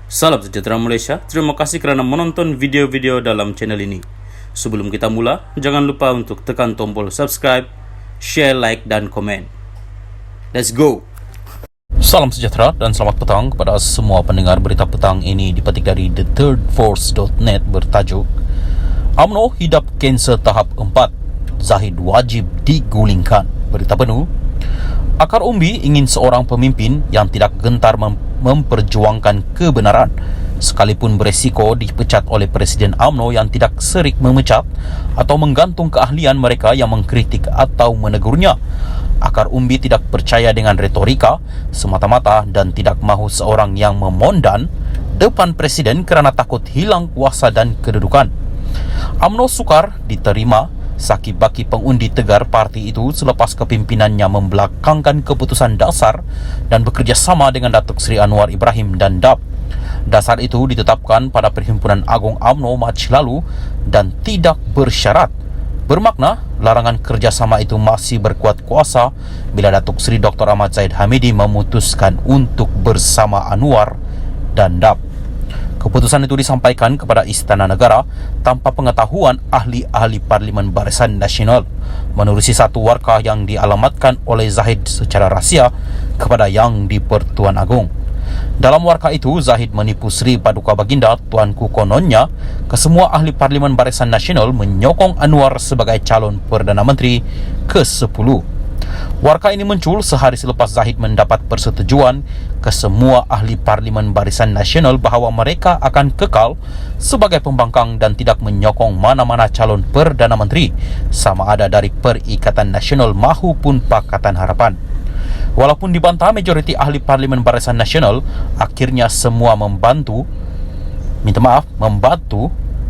Salam sejahtera Malaysia, terima kasih kerana menonton video-video dalam channel ini. Sebelum kita mula, jangan lupa untuk tekan tombol subscribe, share, like dan komen. Let's go! Salam sejahtera dan selamat petang kepada semua pendengar berita petang ini dipetik dari thethirdforce.net bertajuk UMNO hidap kanser tahap 4, Zahid wajib digulingkan. Berita penuh, akar umbi ingin seorang pemimpin yang tidak gentar memperjuangkan kebenaran sekalipun beresiko dipecat oleh Presiden UMNO yang tidak serik memecat atau menggantung keahlian mereka yang mengkritik atau menegurnya. Akar umbi tidak percaya dengan retorika semata-mata dan tidak mahu seorang yang memondan depan Presiden kerana takut hilang kuasa dan kedudukan. UMNO sukar diterima saki-baki pengundi tegar parti itu selepas kepimpinannya membelakangkan keputusan dasar dan bekerjasama dengan Datuk Seri Anwar Ibrahim dan DAP. Dasar itu ditetapkan pada Perhimpunan Agung UMNO Mac lalu dan tidak bersyarat. Bermakna, larangan kerjasama itu masih berkuat kuasa bila Datuk Seri Dr. Ahmad Zahid Hamidi memutuskan untuk bersama Anwar dan DAP. Keputusan itu disampaikan kepada Istana Negara tanpa pengetahuan ahli-ahli Parlimen Barisan Nasional menerusi satu warkah yang dialamatkan oleh Zahid secara rahsia kepada Yang di-Pertuan Agong. Dalam warkah itu, Zahid menipu Sri Paduka Baginda Tuanku kononnya kesemua ahli Parlimen Barisan Nasional menyokong Anwar sebagai calon Perdana Menteri ke-10. Warkah ini muncul sehari selepas Zahid mendapat persetujuan ke semua ahli Parlimen Barisan Nasional bahawa mereka akan kekal sebagai pembangkang dan tidak menyokong mana-mana calon Perdana Menteri sama ada dari Perikatan Nasional maupun Pakatan Harapan. Walaupun dibantah majoriti ahli Parlimen Barisan Nasional, akhirnya semua membantu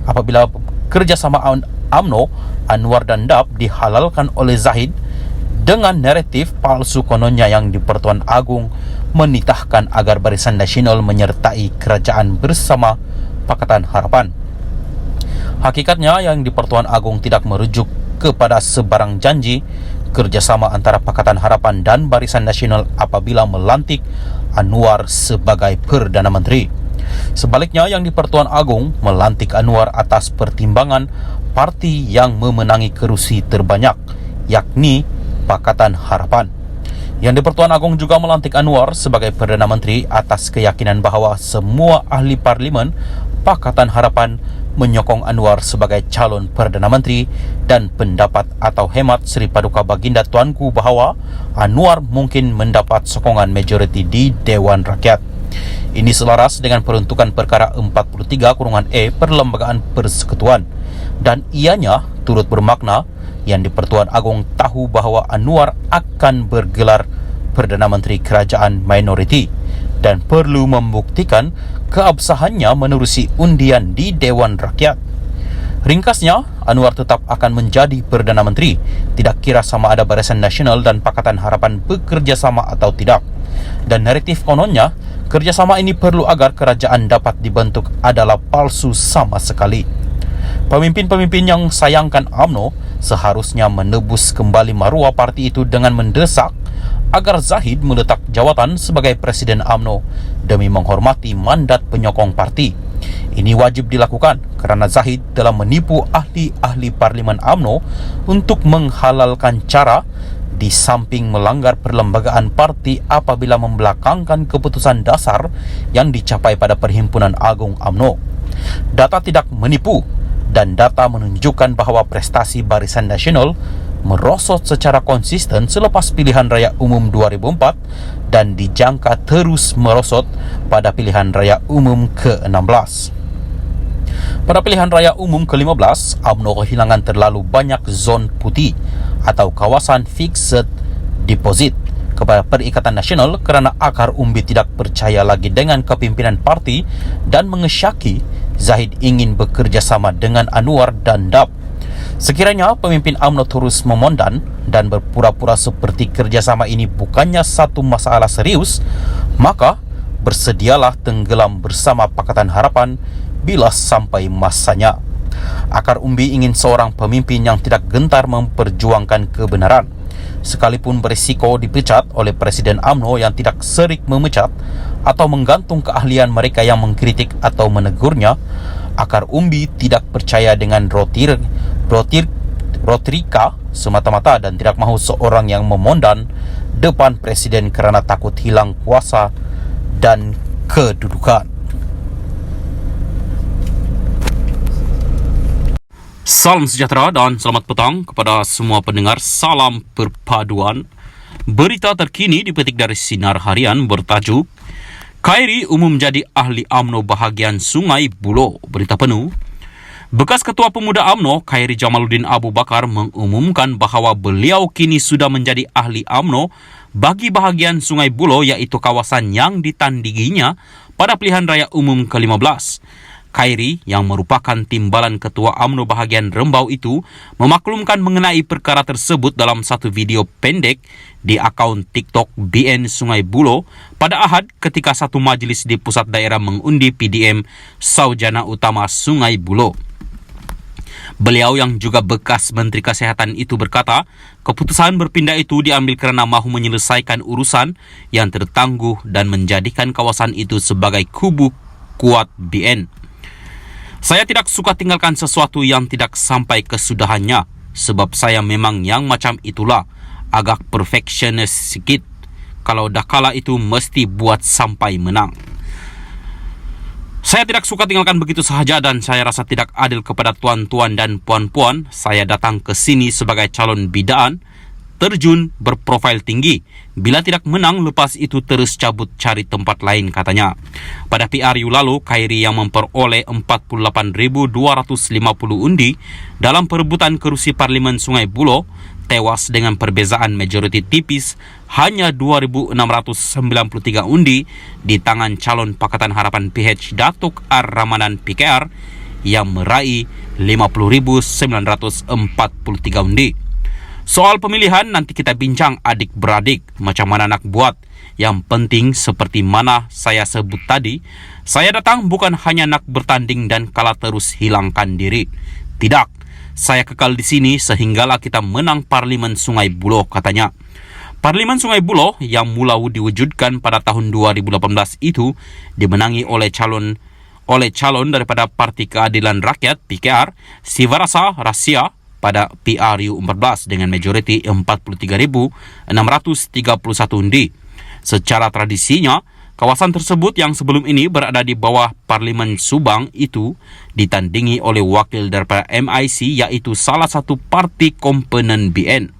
apabila kerjasama UMNO, Anwar dan DAP dihalalkan oleh Zahid dengan naratif palsu kononnya yang di-Pertuan Agong menitahkan agar Barisan Nasional menyertai kerajaan bersama Pakatan Harapan. Hakikatnya yang di-Pertuan Agong tidak merujuk kepada sebarang janji kerjasama antara Pakatan Harapan dan Barisan Nasional apabila melantik Anwar sebagai Perdana Menteri. Sebaliknya yang di-Pertuan Agong melantik Anwar atas pertimbangan parti yang memenangi kerusi terbanyak, yakni Pakatan Harapan. Yang di-Pertuan Agong juga melantik Anwar sebagai Perdana Menteri atas keyakinan bahawa semua ahli Parlimen Pakatan Harapan menyokong Anwar sebagai calon Perdana Menteri dan pendapat atau hemat Seri Paduka Baginda Tuanku bahawa Anwar mungkin mendapat sokongan majoriti di Dewan Rakyat. Ini selaras dengan peruntukan perkara 43-E Perlembagaan Persekutuan dan ianya turut bermakna yang di-Pertuan Agong tahu bahawa Anwar akan bergelar Perdana Menteri Kerajaan Minoriti dan perlu membuktikan keabsahannya menerusi undian di Dewan Rakyat. Ringkasnya, Anwar tetap akan menjadi Perdana Menteri, tidak kira sama ada Barisan Nasional dan Pakatan Harapan bekerjasama atau tidak. Dan naratif kononnya, kerjasama ini perlu agar kerajaan dapat dibentuk adalah palsu sama sekali. Pemimpin-pemimpin yang sayangkan UMNO seharusnya menebus kembali maruah parti itu dengan mendesak agar Zahid meletak jawatan sebagai Presiden UMNO demi menghormati mandat penyokong parti. Ini wajib dilakukan kerana Zahid telah menipu ahli-ahli Parlimen UMNO untuk menghalalkan cara di samping melanggar perlembagaan parti apabila membelakangkan keputusan dasar yang dicapai pada Perhimpunan Agung UMNO. Data tidak menipu dan data menunjukkan bahawa prestasi Barisan Nasional merosot secara konsisten selepas pilihan raya umum 2004 dan dijangka terus merosot pada pilihan raya umum ke-16. Pada pilihan raya umum ke-15, UMNO kehilangan terlalu banyak zon putih atau kawasan fixed deposit kepada Perikatan Nasional kerana akar umbi tidak percaya lagi dengan kepimpinan parti dan mengesyaki Zahid ingin bekerjasama dengan Anwar dan DAP. Sekiranya pemimpin UMNO terus memondan dan berpura-pura seperti kerjasama ini bukannya satu masalah serius, maka bersedialah tenggelam bersama Pakatan Harapan bila sampai masanya. Akar umbi ingin seorang pemimpin yang tidak gentar memperjuangkan kebenaran. Sekalipun berisiko dipecat oleh Presiden UMNO yang tidak serik memecat atau menggantung keahlian mereka yang mengkritik atau menegurnya, akar umbi tidak percaya dengan retorika semata-mata dan tidak mahu seorang yang memondan depan presiden kerana takut hilang kuasa dan kedudukan. Salam sejahtera dan selamat petang kepada semua pendengar. Salam perpaduan. Berita terkini dipetik dari Sinar Harian bertajuk Khairi umum jadi ahli UMNO bahagian Sungai Buloh. Berita penuh. Bekas Ketua Pemuda UMNO Khairi Jamaluddin Abu Bakar mengumumkan bahawa beliau kini sudah menjadi ahli UMNO bagi bahagian Sungai Buloh, iaitu kawasan yang ditandinginya pada pilihan raya umum ke-15. Khairi yang merupakan timbalan Ketua UMNO bahagian Rembau itu memaklumkan mengenai perkara tersebut dalam satu video pendek di akaun TikTok BN Sungai Buloh pada Ahad ketika satu majlis di pusat daerah mengundi PDM Saujana Utama Sungai Buloh. Beliau yang juga bekas Menteri Kesehatan itu berkata, keputusan berpindah itu diambil kerana mahu menyelesaikan urusan yang tertangguh dan menjadikan kawasan itu sebagai kubu kuat BN. Saya tidak suka tinggalkan sesuatu yang tidak sampai kesudahannya, sebab saya memang yang macam itulah, agak perfectionist sikit. Kalau dah kalah itu mesti buat sampai menang. Saya tidak suka tinggalkan begitu sahaja dan saya rasa tidak adil kepada tuan-tuan dan puan-puan. Saya datang ke sini sebagai calon bidaan, terjun berprofil tinggi. Bila tidak menang, lepas itu terus cabut cari tempat lain, katanya. Pada PRU lalu, Khairi yang memperoleh 48,250 undi dalam perebutan kerusi Parlimen Sungai Buloh tewas dengan perbezaan majoriti tipis hanya 2,693 undi di tangan calon Pakatan Harapan PH Datuk R. Ramadan PKR yang meraih 50,943 undi. Soal pemilihan nanti kita bincang adik-beradik macam mana nak buat. Yang penting seperti mana saya sebut tadi, saya datang bukan hanya nak bertanding dan kalah terus hilangkan diri. Tidak, saya kekal di sini sehinggalah kita menang Parlimen Sungai Buloh, katanya. Parlimen Sungai Buloh yang mula diwujudkan pada tahun 2018 itu dimenangi oleh calon daripada Parti Keadilan Rakyat PKR, Sivarasa Rasia, pada PRU 14 dengan majoriti 43,631 undi. Secara tradisinya, kawasan tersebut yang sebelum ini berada di bawah Parlimen Subang itu ditandingi oleh wakil daripada MIC, iaitu salah satu parti komponen BN.